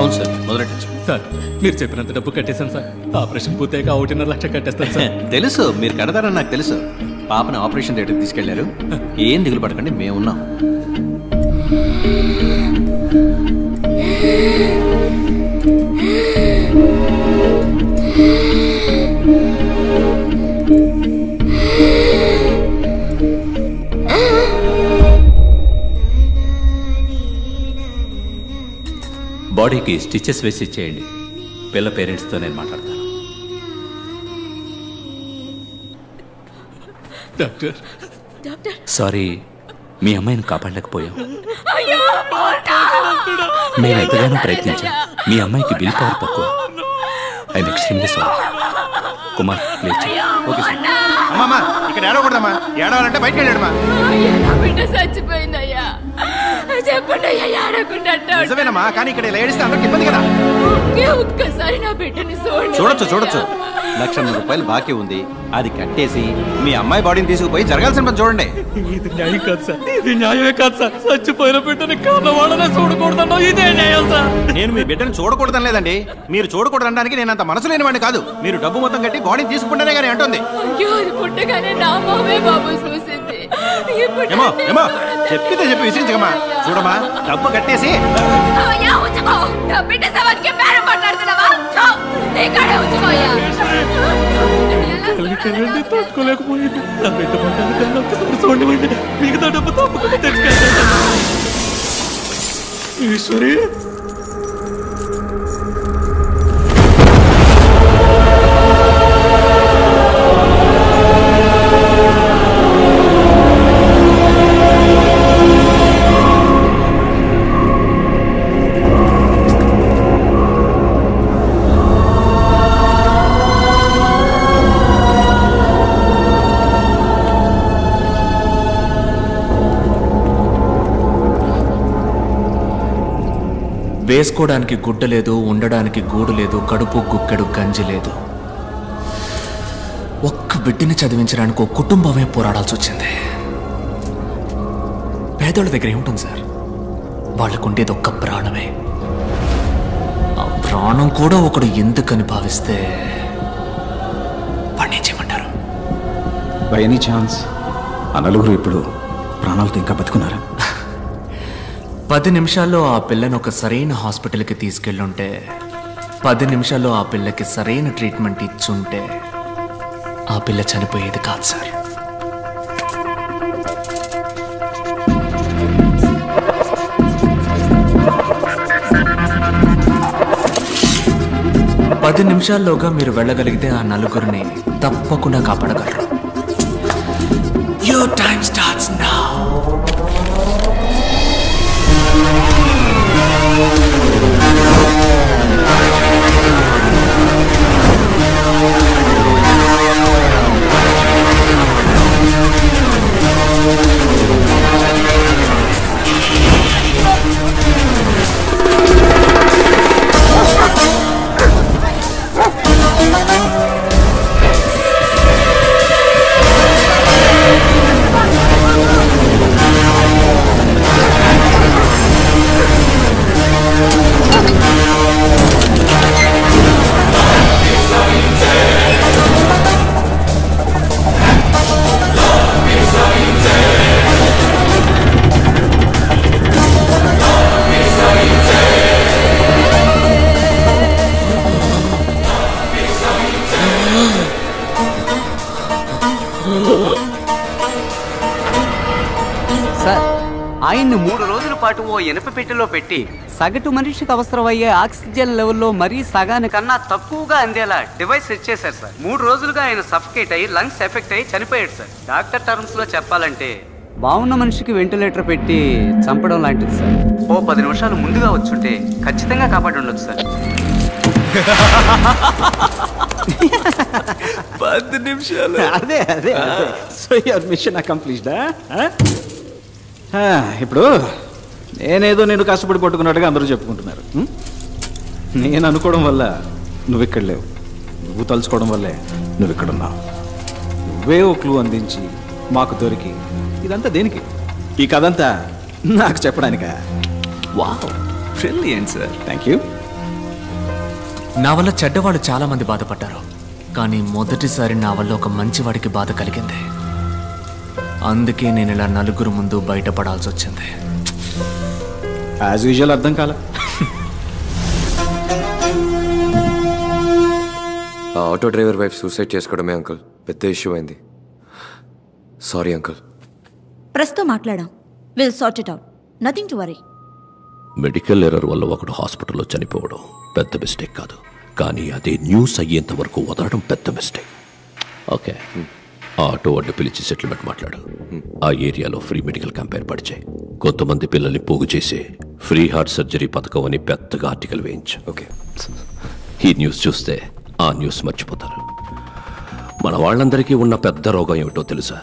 అవును sir, మొదలెట్టచ్చు. Sir మీరు చెప్పినంత డబ్బు కట్టేశాను సార్. ఆపరేషన్ పూర్తయ్యాక 1.5 లక్ష కట్టేస్తాను సార్. తెలుసు మీరు కడతారని నాకు తెలుసు. పాపని ఆపరేషన్ థియేటర్కి తీసుకెళ్లారు. ఏం దిగులు పడకండి, మేమున్నాం. బాడీకి స్టిచెస్ వేసి ఇచ్చేయండి. పిల్ల పేరెంట్స్తో నేను మాట్లాడతాను. డాక్టర్ సారీ, మీ అమ్మాయిని కాపాడలేకపోయాం. మేము ఎంతగానో ప్రయత్నించాం. మీ అమ్మాయికి బిల్ పవర్ తక్కువ. I'm extremely sorry. Kumar please. Okay sir. అమ్మా ఇక్కడ ఏడవకూడదమ్మా. ఏడవాలంటే బయటకు వెళ్ళాడమ్మా. చచ్చిపోయిందయ్యా. చెప్పండి అయ్యా, ఏడకుండా నిజమేనమ్మా, కానీ ఇక్కడ ఇలా ఏడిస్తే అందరికి ఇబ్బంది కదా. ఒక్కసారి నా బిడ్డని చూడొచ్చు. ₹1,00,000 బాకీ ఉంది. అది కట్టేసి మీ అమ్మాయి బాడీని తీసుకుపోయి జరగాల్సిన పని చూడండి. ఇది న్యాయం కాదు సార్. ఇది న్యాయమే కాదు సార్. చచ్చిపోయిన బిడ్డని కారణవాళ్ళనే చూడకూడదన్నా ఇదే న్యాయం సార్. నేను మీ బిడ్డను చూడకూడదని లేదండి. మీరు చూడకూడదనడానికి నేను అంత మనసు లేని వాడిని కాదు. మీరు డబ్బు మొత్తం కట్టి బాడీని తీసుకుంటేనే కానీ అంటుంది. పుట్టగానే నా మామే బాబు చూసింది. ఏమో చెప్పితే చెప్పి విసిరించకమ్మా. చూడమ్మా, డబ్బు కట్టేసి తట్టుకోలేకపోయింది. నా బిడ్డ పడ్డాను ఒక్కసారి చూడండి. మిగతా డబ్బు తప్పకుండా తెచ్చుకెళ్తాను. ఈశ్వరి వేసుకోవడానికి గుడ్డ లేదు, ఉండడానికి గూడు లేదు, కడుపు గుక్కెడు గంజి లేదు. ఒక్క బిడ్డని చదివించడానికి ఒక కుటుంబమే పోరాడాల్సి వచ్చింది. పేదోళ్ళ దగ్గర ఏముంటుంది సార్? వాళ్ళకుండేది ఒక్క ప్రాణమే. ఆ ప్రాణం కూడా ఒకడు ఎందుకని భావిస్తే వాడిని ఏం చేయమంటారు? బై ఎనీ ఛాన్స్ ఆ నలుగురు ఇప్పుడు ప్రాణాలతో ఇంకా బతుకున్నారా? 10 నిమిషాల్లో ఆ పిల్లని ఒక సరైన హాస్పిటల్కి తీసుకెళ్ళుంటే, 10 నిమిషాల్లో ఆ పిల్లకి సరైన ట్రీట్మెంట్ ఇచ్చుంటే ఆ పిల్ల చనిపోయేది కాదు సార్. పది నిమిషాల్లోగా మీరు వెళ్ళగలిగితే ఆ నలుగురిని తప్పకుండా కాపాడగలరు. Your time starts now. ఆయన్ని 3 రోజుల పాటు ఓ ఇనుప పెట్టెలో పెట్టి సగటు మనిషికి అవసరమయ్యే ఆక్సిజన్ లెవెల్లో మరీ సగానికన్నా తక్కువగా అందేలా డివైస్ సెట్ చేశారు సార్. 3 రోజులుగా ఆయన సఫకేట్ అయ్యి లంగ్స్ ఎఫెక్ట్ అయ్యి చనిపోయాడు సార్. డాక్టర్ టర్మ్స్ లో చెప్పాలంటే బాగున్న మనిషికి వెంటిలేటర్ పెట్టి చంపడం లాంటిది సార్. ఓ 10 నిమిషాలు ముందుగా వచ్చుంటే ఖచ్చితంగా కాపాడి ఉండొచ్చు సార్. 10 నిమిషాలు అదే సో యువర్ మిషన్ అకంప్లీష్డా? ఇప్పుడు నేనేదో నేను కష్టపడి పట్టుకున్నట్టుగా అందరూ చెప్పుకుంటున్నారు. నేను అనుకోవడం వల్ల నువ్వు ఇక్కడ లేవు, నువ్వు తలుచుకోవడం వల్లే నువ్వు ఇక్కడ ఉన్నావు. నువ్వే ఓ క్లూ అందించి మాకు దొరికి ఇదంతా దేనికి? ఈ కథంతా నాకు చెప్పడానికా? Wow, brilliant sir. Thank you. నా వల్ల చెడ్డవాళ్ళు చాలా మంది బాధపడ్డారు, కానీ మొదటిసారి నా వల్ల ఒక మంచివాడికి బాధ కలిగింది. అందుకే నేను ఇలా నలుగురు ముందు బయటపడాల్సి వచ్చింది. యాజ్ యూజువల్ అర్థం కాల. ఆ ఆటో డ్రైవర్ వైఫ్ సూసైడ్ చేసుకోవడమే అంకుల్ పెద్ద ఇష్యూ అయింది. Sorry uncle. ప్రెస్తో మాట్లాడాం. Will sort it out. Nothing to worry. Medical error వల్ల ఒకడు హాస్పిటల్లో చనిపోవడం పెద్ద మిస్టేక్ కాదు, కానీ అదే న్యూస్ అయ్యేంత వరకు వదలడం పెద్ద మిస్టేక్. ఓకే, ఆ ఆటో అడ్డు పిలిచి సెటిల్మెంట్ మాట్లాడు. ఆ ఏరియాలో ఫ్రీ మెడికల్ క్యాంప్ ఏర్పాటు చేయి. కొంతమంది పిల్లల్ని పోగు చేసి ఫ్రీ హార్ట్ సర్జరీ పథకం అని పెద్దగా ఆర్టికల్ వేయించు. ఓకే. ఈ న్యూస్ చూస్తే ఆ న్యూస్ మర్చిపోతారు. మన వాళ్ళందరికీ ఉన్న పెద్ద రోగం ఏమిటో తెలుసా?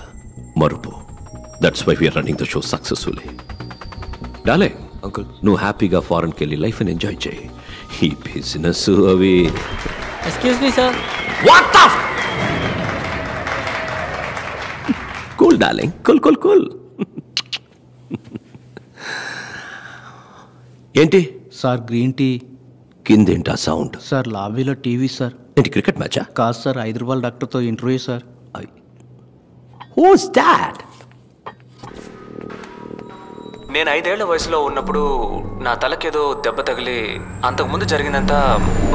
మరుపు. That's why we're running the show successfully. Darling, uncle నువ్వు హ్యాపీగా ఫారెన్కి వెళ్ళి లైఫ్ని ఎంజాయ్ చేయి. ఈ బిజినెస్ అవి. Excuse me sir. What the cool darling, cool cool cool. ఏంటి సార్ గ్రీన్ టీ? కిందేంటా సౌండ్? సార్ లాబీలో టీవీ సార్. ఏంటి క్రికెట్ మ్యాచా? కాదు సార్, హైదరాబాద్ డాక్టర్తో ఇంటర్వ్యూ సార్. Who's that? నేను 5 ఏళ్ల వయసులో ఉన్నప్పుడు నా తలకేదో దెబ్బ తగిలి అంతకుముందు జరిగిందంతా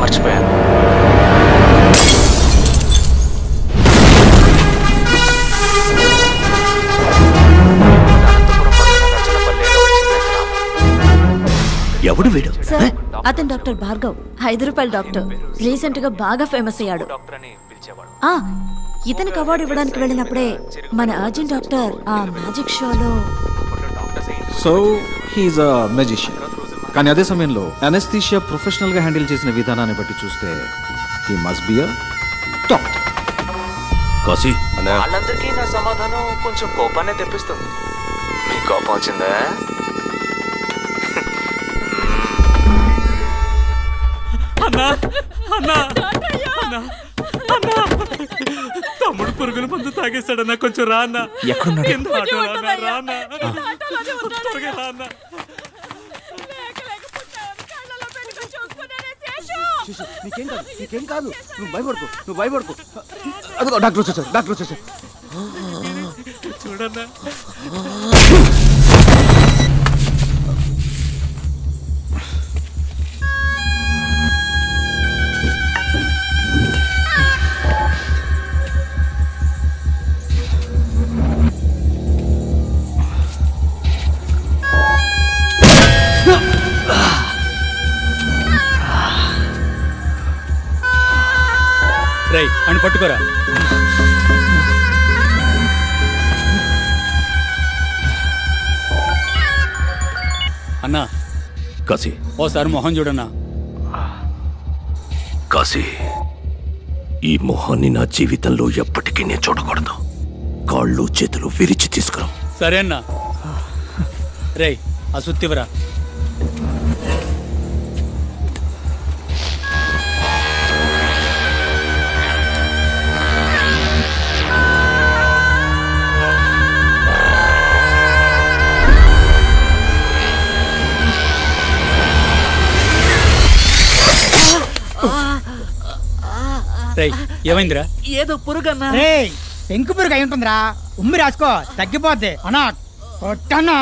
మర్చిపోయాను. ఎవడు వీడు? సార్, అతను డాక్టర్ భార్గవ్, 5 రూపాయల డాక్టర్. రీసెంట్ గా బాగా ఫేమస్ అయ్యాడు. ఇతనికి అవార్డు ఇవ్వడానికి వెళ్ళినప్పుడే మన అర్జున్ డాక్టర్ ఆ మ్యాజిక్ షోలో. సో హీఈస్ అ మెజిషియన్. కానీ అదే సమయంలో అనస్థీషియా ప్రొఫెషనల్గా హ్యాండిల్ చేసిన విధానాన్ని బట్టి చూస్తే he must be a doctor. Kashi, వాళ్ళందరికీ నా సమాధానం కొంచెం కోపాన్ని తెప్పిస్తుంది. మీ కోపం వచ్చిందా? అన్నా అన్నా అన్నా అన్నా, తమ్ముడు పురుగుల మందు తాగేస్తాడన్నా, కొంచెం రా అన్నా. ఎక్కడున్నాడు? నీకేం కాదు, నువ్వు భయపడుకో. అదిగో డాక్టర్ వచ్చేసారు. చూడన్నా. రై అని పట్టుకోరా. అన్నా కాశీ, ఓసారి మొహం చూడన్నా. కాశీ, ఈ మొహాన్ని నా జీవితంలో ఎప్పటికీ నేను చూడకూడదు. కాళ్ళు చేతులు విరిచి తీసుకురా. సరే అన్నా. రై ఆ సుత్తివరా. ఏమైందిరా? ఏదో పురుగన్నా. పెంకు పురుగు అయి ఉంటుందిరా. ఉమ్మి రాసుకో, తగ్గిపోద్ది. అన్నా కొట్టన్నా.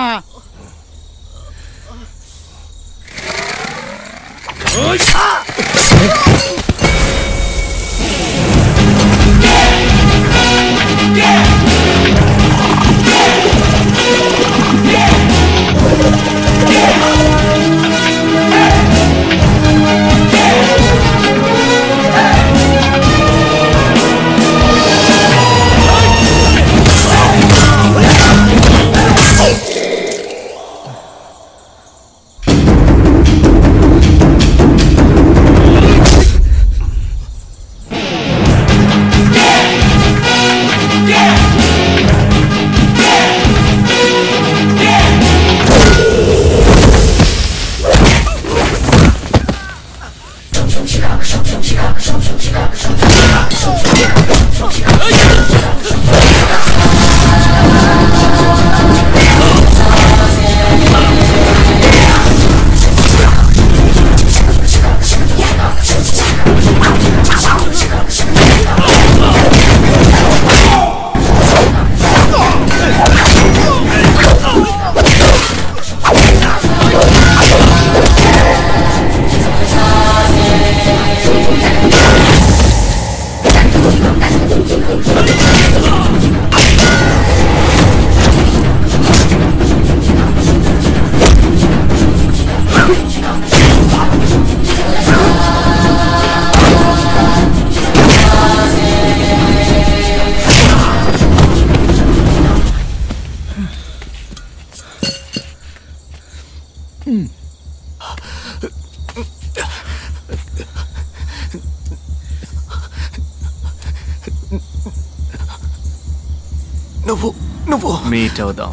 నువ్వు మీట్ అవుదాం.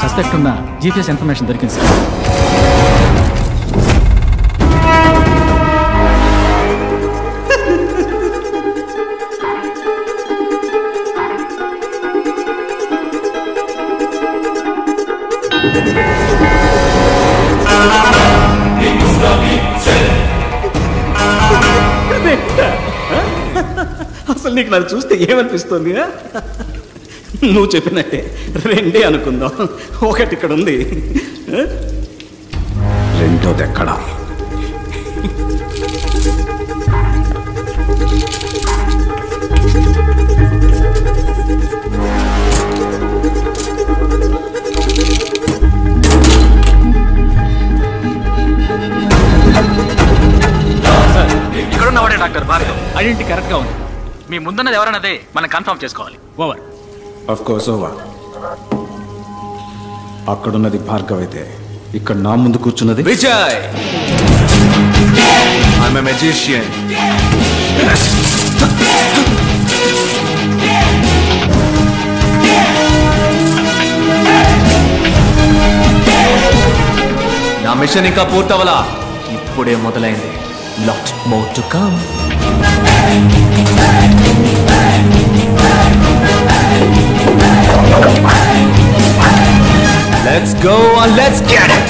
సస్పెక్ట్ ఉన్న జీపీఎస్ ఇన్ఫర్మేషన్ దొరికింది సార్. అసలు నీకు నన్ను చూస్తే ఏమనిపిస్తుంది? నువ్వు చెప్పినట్టే రెండే అనుకుందాం. ఒకటి ఇక్కడ ఉంది, రెండోది ఎక్కడా? ఇక్కడున్నవాడే డాక్టర్ భార్గవ్. ఐడెంటిటీ కరెక్ట్ గా ఉంది. మీ ముందున్నది ఎవరన్నదే మనం కన్ఫర్మ్ చేసుకోవాలి. ఓవర్. Of course over. అక్కడున్నది భార్గవ్ అయితే ఇక్కడ నా ముందు కూర్చున్నది విజయ్. I'm a magician. నా మిషన్ ఇంకా పూర్తవలా, ఇప్పుడే మొదలైంది. Lot more to come. Let's go and let's get it.